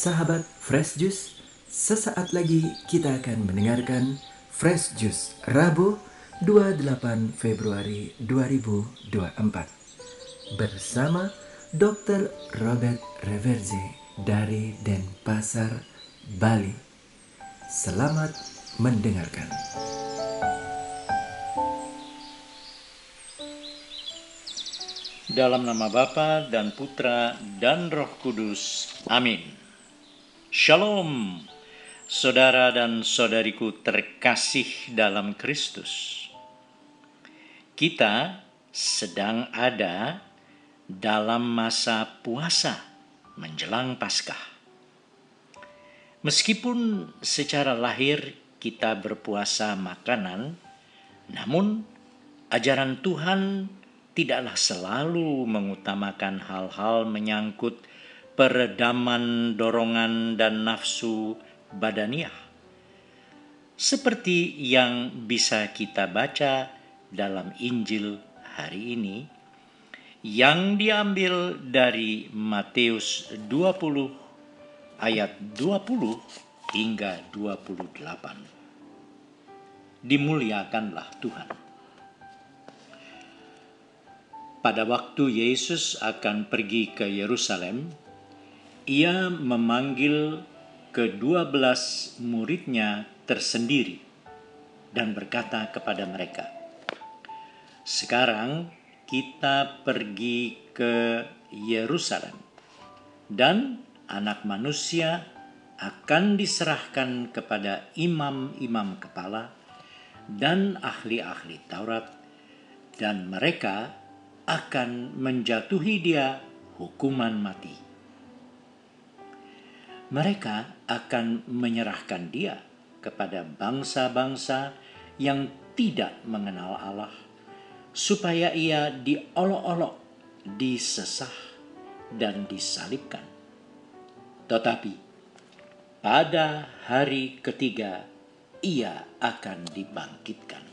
Sahabat Fresh Juice, sesaat lagi kita akan mendengarkan Fresh Juice Rabu 28 Februari 2024 bersama Dr. Robert Reverze dari Denpasar, Bali. Selamat mendengarkan. Dalam nama Bapa dan Putra dan Roh Kudus. Amin. Shalom, saudara dan saudariku terkasih dalam Kristus. Kita sedang ada dalam masa puasa menjelang Paskah. Meskipun secara lahir kita berpuasa makanan, namun ajaran Tuhan tidaklah selalu mengutamakan hal-hal menyangkut peredaman dorongan dan nafsu badaniah. Seperti yang bisa kita baca dalam Injil hari ini, yang diambil dari Matius 20 ayat 20 hingga 28. Dimuliakanlah Tuhan. Pada waktu Yesus akan pergi ke Yerusalem, ia memanggil ke-12 muridnya tersendiri dan berkata kepada mereka, "Sekarang kita pergi ke Yerusalem, dan Anak Manusia akan diserahkan kepada imam-imam kepala dan ahli-ahli Taurat, dan mereka akan menjatuhi dia hukuman mati. Mereka akan menyerahkan dia kepada bangsa-bangsa yang tidak mengenal Allah, supaya ia diolok-olok, disesah, dan disalibkan. Tetapi pada hari ketiga ia akan dibangkitkan."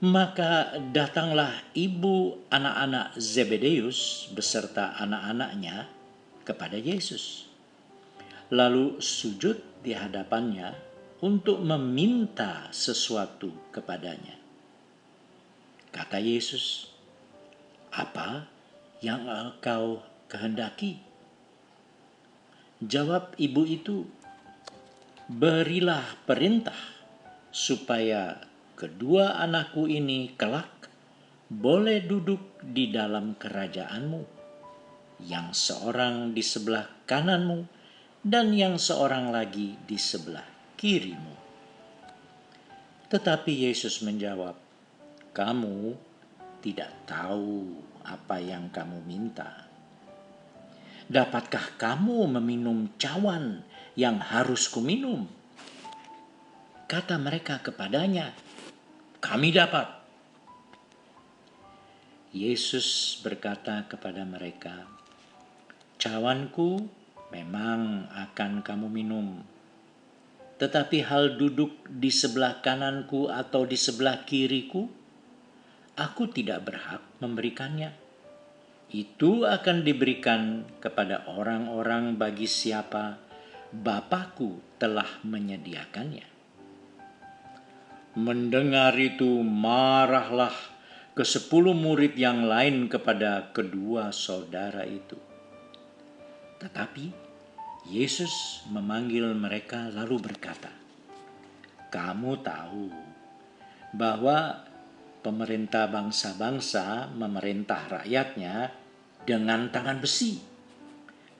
Maka datanglah ibu anak-anak Zebedeus beserta anak-anaknya kepada Yesus, lalu sujud di hadapannya untuk meminta sesuatu kepadanya. Kata Yesus, "Apa yang engkau kehendaki?" Jawab ibu itu, "Berilah perintah supaya kedua anakku ini kelak boleh duduk di dalam kerajaanmu, yang seorang di sebelah kananmu dan yang seorang lagi di sebelah kirimu." Tetapi Yesus menjawab, "Kamu tidak tahu apa yang kamu minta. Dapatkah kamu meminum cawan yang harus kuminum?" Kata mereka kepadanya, "Kami dapat." Yesus berkata kepada mereka, "Cawanku memang akan kamu minum, tetapi hal duduk di sebelah kananku atau di sebelah kiriku, aku tidak berhak memberikannya. Itu akan diberikan kepada orang-orang bagi siapa Bapakku telah menyediakannya." Mendengar itu, marahlah ke-10 murid yang lain kepada kedua saudara itu. Tetapi Yesus memanggil mereka lalu berkata, "Kamu tahu bahwa pemerintah bangsa-bangsa memerintah rakyatnya dengan tangan besi,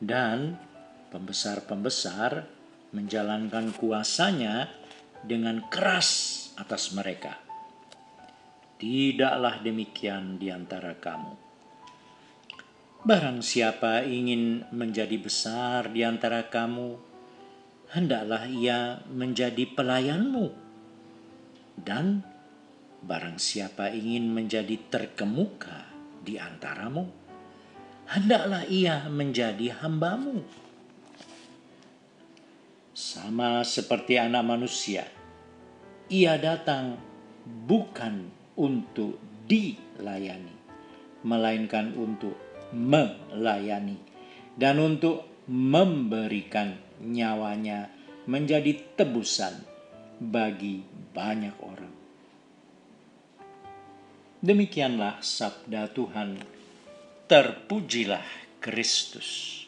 dan pembesar-pembesar menjalankan kuasanya dengan keras atas mereka. Tidaklah demikian di antara kamu. Barang siapa ingin menjadi besar di antara kamu, hendaklah ia menjadi pelayanmu. Dan barang siapa ingin menjadi terkemuka di antaramu, hendaklah ia menjadi hambamu. Sama seperti Anak Manusia, ia datang bukan untuk dilayani, melainkan untuk melayani dan untuk memberikan nyawanya menjadi tebusan bagi banyak orang. Demikianlah sabda Tuhan. Terpujilah Kristus.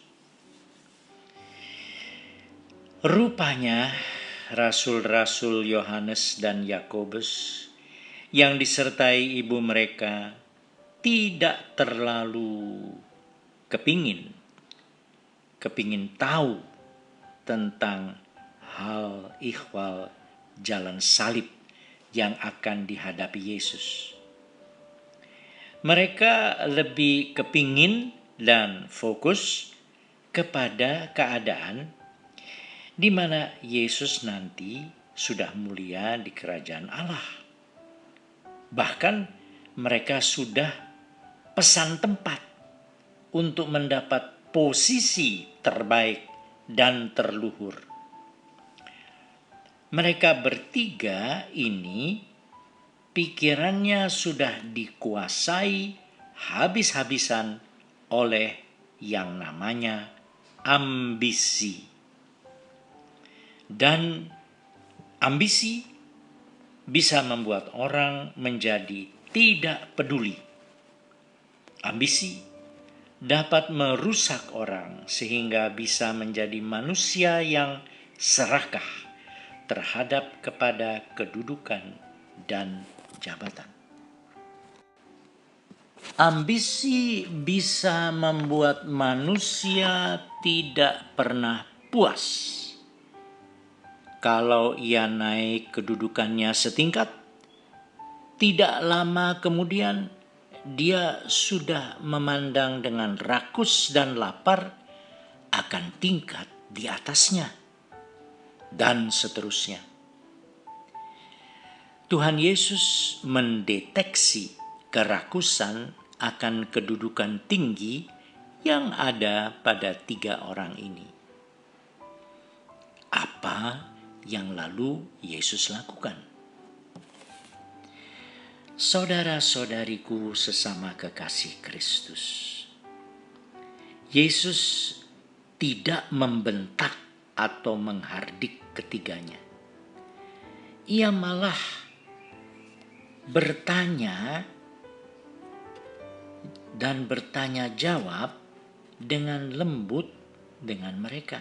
Rupanya rasul-rasul Yohanes dan Yakobus yang disertai ibu mereka tidak terlalu kepingin tahu tentang hal ihwal jalan salib yang akan dihadapi Yesus. Mereka lebih kepingin dan fokus kepada keadaan di mana Yesus nanti sudah mulia di kerajaan Allah. Bahkan mereka sudah pesan tempat untuk mendapat posisi terbaik dan terluhur. Mereka bertiga ini pikirannya sudah dikuasai habis-habisan oleh yang namanya ambisi. Dan ambisi bisa membuat orang menjadi tidak peduli. Ambisi dapat merusak orang sehingga bisa menjadi manusia yang serakah terhadap kepada kedudukan dan jabatan. Ambisi bisa membuat manusia tidak pernah puas. Kalau ia naik kedudukannya setingkat, tidak lama kemudian dia sudah memandang dengan rakus dan lapar akan tingkat di atasnya, dan seterusnya. Tuhan Yesus mendeteksi kerakusan akan kedudukan tinggi yang ada pada 3 orang ini. Apa yang lalu Yesus lakukan? Saudara-saudariku sesama kekasih Kristus, Yesus tidak membentak atau menghardik ketiganya. Ia malah bertanya dan bertanya jawab dengan lembut dengan mereka.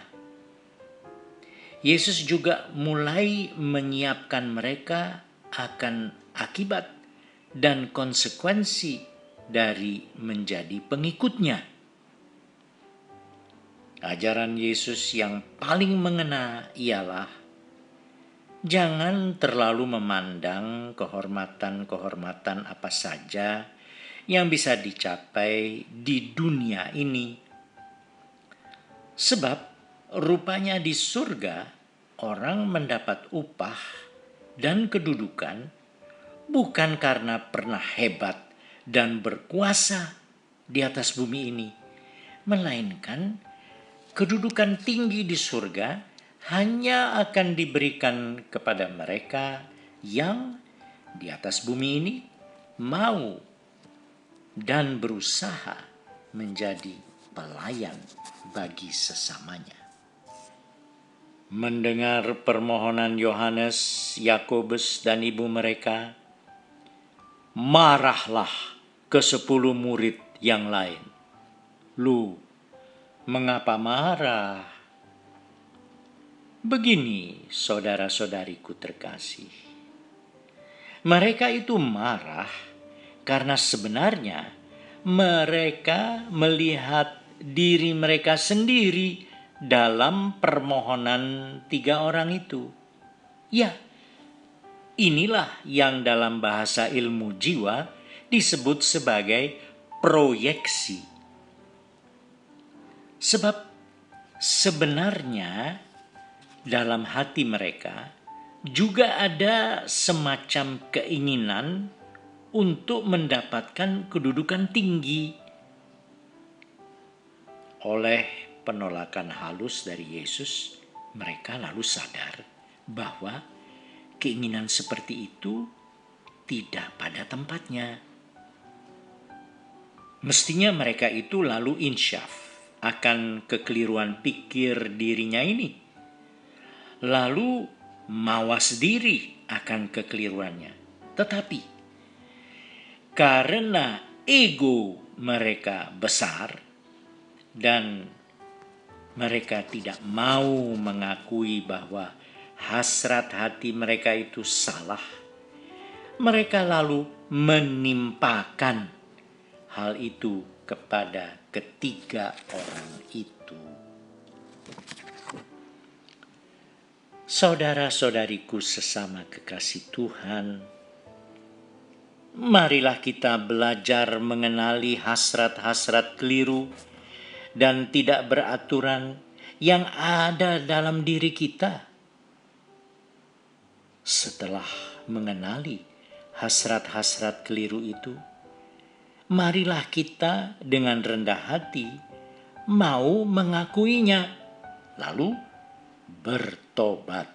Yesus juga mulai menyiapkan mereka akan akibat dan konsekuensi dari menjadi pengikutnya. Ajaran Yesus yang paling mengena ialah jangan terlalu memandang kehormatan-kehormatan apa saja yang bisa dicapai di dunia ini. Sebab rupanya di surga orang mendapat upah dan kedudukan bukan karena pernah hebat dan berkuasa di atas bumi ini, melainkan kedudukan tinggi di surga hanya akan diberikan kepada mereka yang di atas bumi ini mau dan berusaha menjadi pelayan bagi sesamanya. Mendengar permohonan Yohanes, Yakobus, dan ibu mereka, marahlah ke-10 murid yang lain. Lu, mengapa marah? Begini, saudara-saudariku terkasih. Mereka itu marah karena sebenarnya mereka melihat diri mereka sendiri dalam permohonan 3 orang itu. Ya, inilah yang dalam bahasa ilmu jiwa disebut sebagai proyeksi. Sebab sebenarnya dalam hati mereka juga ada semacam keinginan untuk mendapatkan kedudukan tinggi. Oleh penolakan halus dari Yesus, mereka lalu sadar bahwa keinginan seperti itu tidak pada tempatnya. Mestinya mereka itu lalu insyaf akan kekeliruan pikir dirinya ini, lalu mawas diri akan kekeliruannya. Tetapi karena ego mereka besar dan mereka tidak mau mengakui bahwa hasrat hati mereka itu salah, mereka lalu menimpakan hal itu kepada ketiga orang itu. Saudara-saudariku sesama kekasih Tuhan, marilah kita belajar mengenali hasrat-hasrat keliru dan tidak beraturan yang ada dalam diri kita. Setelah mengenali hasrat-hasrat keliru itu, marilah kita dengan rendah hati mau mengakuinya, lalu bertobat.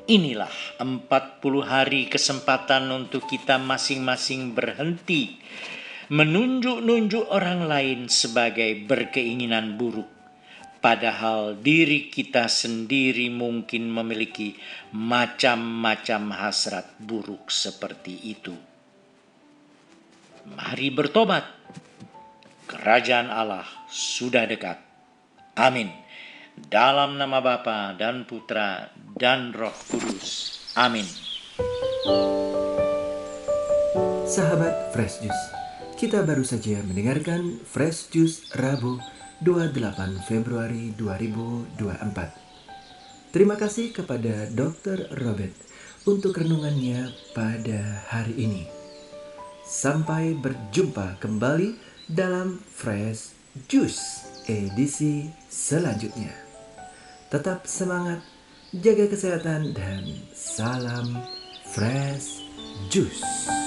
Inilah 40 hari kesempatan untuk kita masing-masing berhenti menunjuk-nunjuk orang lain sebagai berkeinginan buruk, padahal diri kita sendiri mungkin memiliki macam-macam hasrat buruk seperti itu. Mari bertobat. Kerajaan Allah sudah dekat. Amin. Dalam nama Bapa dan Putra dan Roh Kudus. Amin. Sahabat Fresh Juice, kita baru saja mendengarkan Fresh Juice Rabu 28 Februari 2024. Terima kasih kepada Dr. Robert untuk renungannya pada hari ini. Sampai berjumpa kembali dalam Fresh Juice edisi selanjutnya. Tetap semangat, jaga kesehatan, dan salam Fresh Juice.